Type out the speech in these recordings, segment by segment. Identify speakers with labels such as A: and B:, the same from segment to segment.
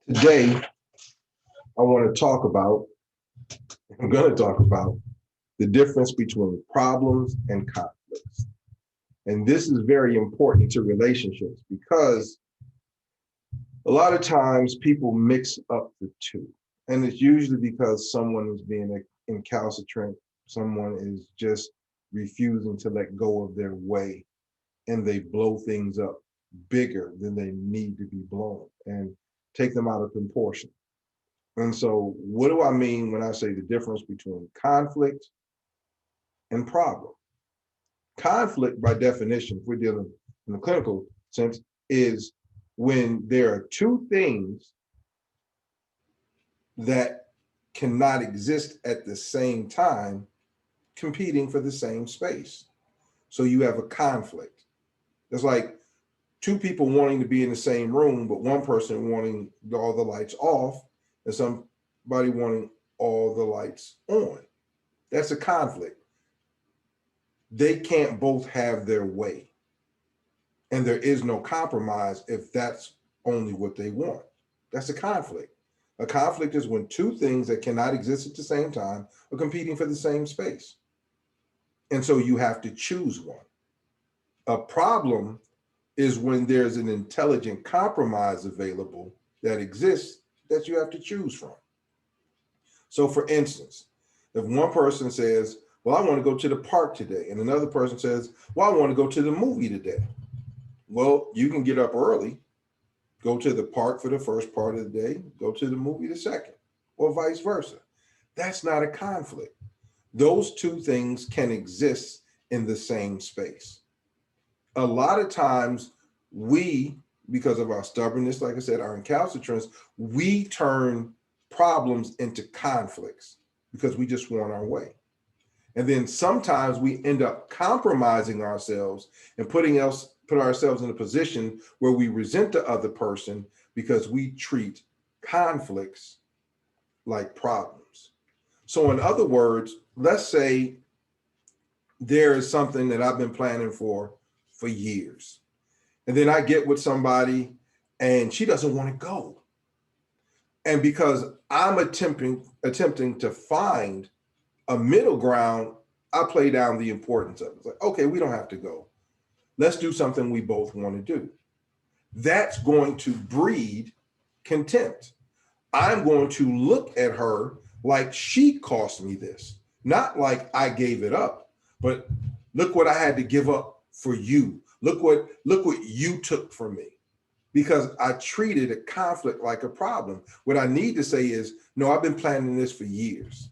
A: Today, I want to talk about, I'm going to talk about the difference between problems and conflicts. And this is very important to relationships because a lot of times people mix up the two. And it's usually because someone is being incalcitrant, someone is just refusing to let go of their way, and they blow things up bigger than they need to be blown and take them out of proportion. And so, what do I mean when I say the difference between conflict and problem? Conflict, by definition, if we're dealing in the clinical sense, is when there are two things that cannot exist at the same time competing for the same space. So you have a conflict. It's like two people wanting to be in the same room, but one person wanting all the lights off and somebody wanting all the lights on. That's a conflict. They can't both have their way. And there is no compromise if that's only what they want. That's a conflict. A conflict is when two things that cannot exist at the same time are competing for the same space. And so you have to choose one. A problem is when there's an intelligent compromise available that exists that you have to choose from. So, for instance, if one person says, well, I want to go to the park today, and another person says, well, I want to go to the movie today. Well, you can get up early, go to the park for the first part of the day, go to the movie the second, or vice versa. That's not a conflict. Those two things can exist in the same space. A lot of times, we, because of our stubbornness, like I said, our incalcitrance, we turn problems into conflicts because we just want our way. And then sometimes we end up compromising ourselves and put ourselves in a position where we resent the other person because we treat conflicts like problems. So in other words, let's say there is something that I've been planning for years. And then I get with somebody and she doesn't want to go. And because I'm attempting to find a middle ground, I play down the importance of it. It's like, okay, we don't have to go. Let's do something we both want to do. That's going to breed contempt. I'm going to look at her like she cost me this, not like I gave it up, but look what I had to give up for you. Look what you took from me. Because I treated a conflict like a problem. What I need to say is, no, I've been planning this for years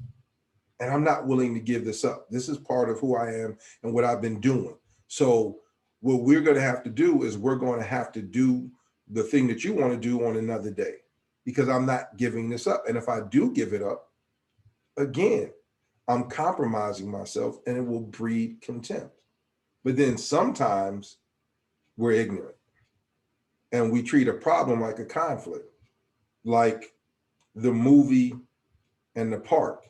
A: and I'm not willing to give this up. This is part of who I am and what I've been doing. So what we're going to have to do is we're going to have to do the thing that you want to do on another day because I'm not giving this up. And if I do give it up, again, I'm compromising myself and it will breed contempt. But then sometimes we're ignorant and we treat a problem like a conflict, like the movie and the park.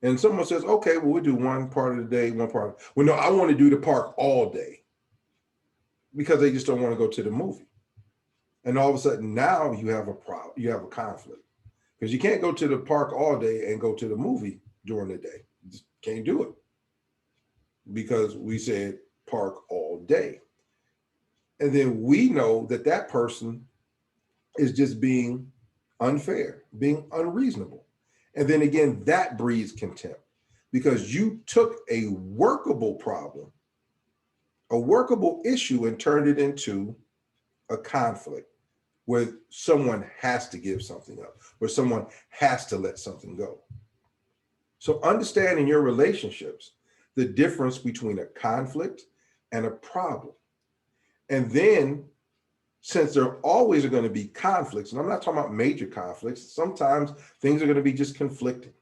A: And someone says, okay, well, we'll do one part of the day, one part. Well, no, I want to do the park all day because they just don't want to go to the movie. And all of a sudden now you have a problem, you have a conflict because you can't go to the park all day and go to the movie during the day. You just can't do it because we said park all day. And then we know that that person is just being unfair, being unreasonable. And then again, that breeds contempt because you took a workable problem, a workable issue, and turned it into a conflict where someone has to give something up, where someone has to let something go. So, understanding your relationships, the difference between a conflict and a problem. And then, since there always are going to be conflicts, and I'm not talking about major conflicts, sometimes things are going to be just conflicting.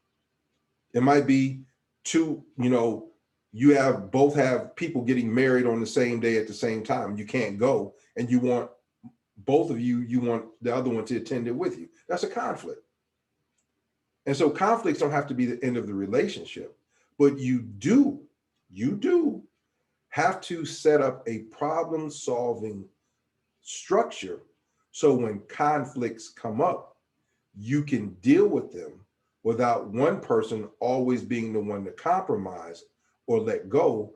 A: It might be two, you have both have people getting married on the same day at the same time. You can't go, and you want both of you want the other one to attend it with you. That's a conflict. And so conflicts don't have to be the end of the relationship, but you do have to set up a problem solving structure so when conflicts come up, you can deal with them without one person always being the one to compromise or let go,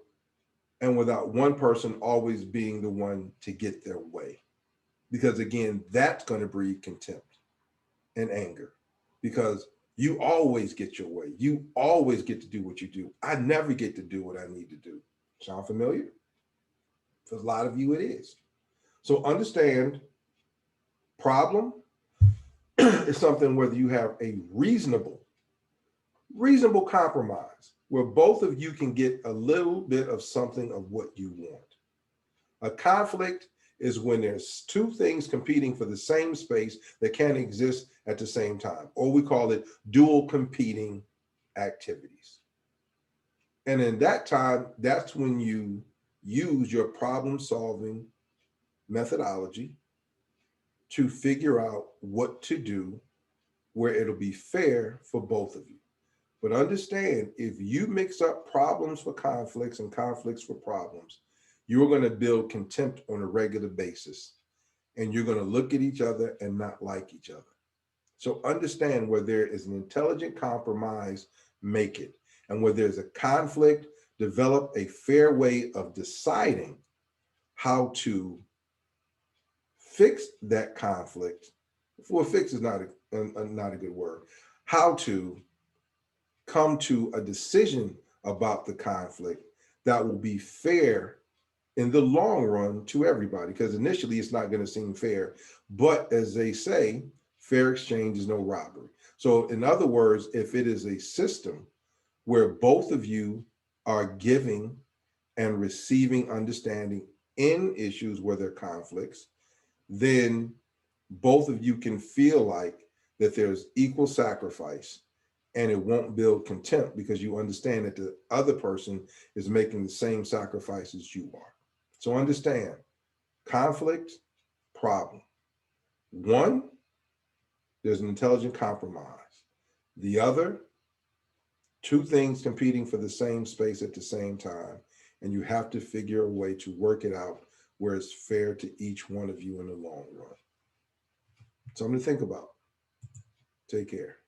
A: and without one person always being the one to get their way. Because again, that's going to breed contempt and anger, because you always get your way. You always get to do what you do. I never get to do what I need to do. Sound familiar? For a lot of you, it is. So understand, problem is something whether you have a reasonable compromise where both of you can get a little bit of something of what you want. A conflict is when there's two things competing for the same space that can't exist at the same time, or we call it dual competing activities. And in that time, that's when you use your problem solving methodology to figure out what to do where it'll be fair for both of you. But understand, if you mix up problems for conflicts and conflicts for problems, you're going to build contempt on a regular basis, and you're going to look at each other and not like each other. So understand, where there is an intelligent compromise, make it. And where there's a conflict, develop a fair way of deciding how to fix that conflict. Well, fix is not a good word. How to come to a decision about the conflict that will be fair in the long run to everybody, because initially it's not going to seem fair, but as they say, fair exchange is no robbery. So in other words, if it is a system where both of you are giving and receiving understanding in issues where there are conflicts, then both of you can feel like that there's equal sacrifice, and it won't build contempt because you understand that the other person is making the same sacrifices you are. So understand, conflict, problem. One, there's an intelligent compromise. The other, two things competing for the same space at the same time. And you have to figure a way to work it out where it's fair to each one of you in the long run. Something to think about. Take care.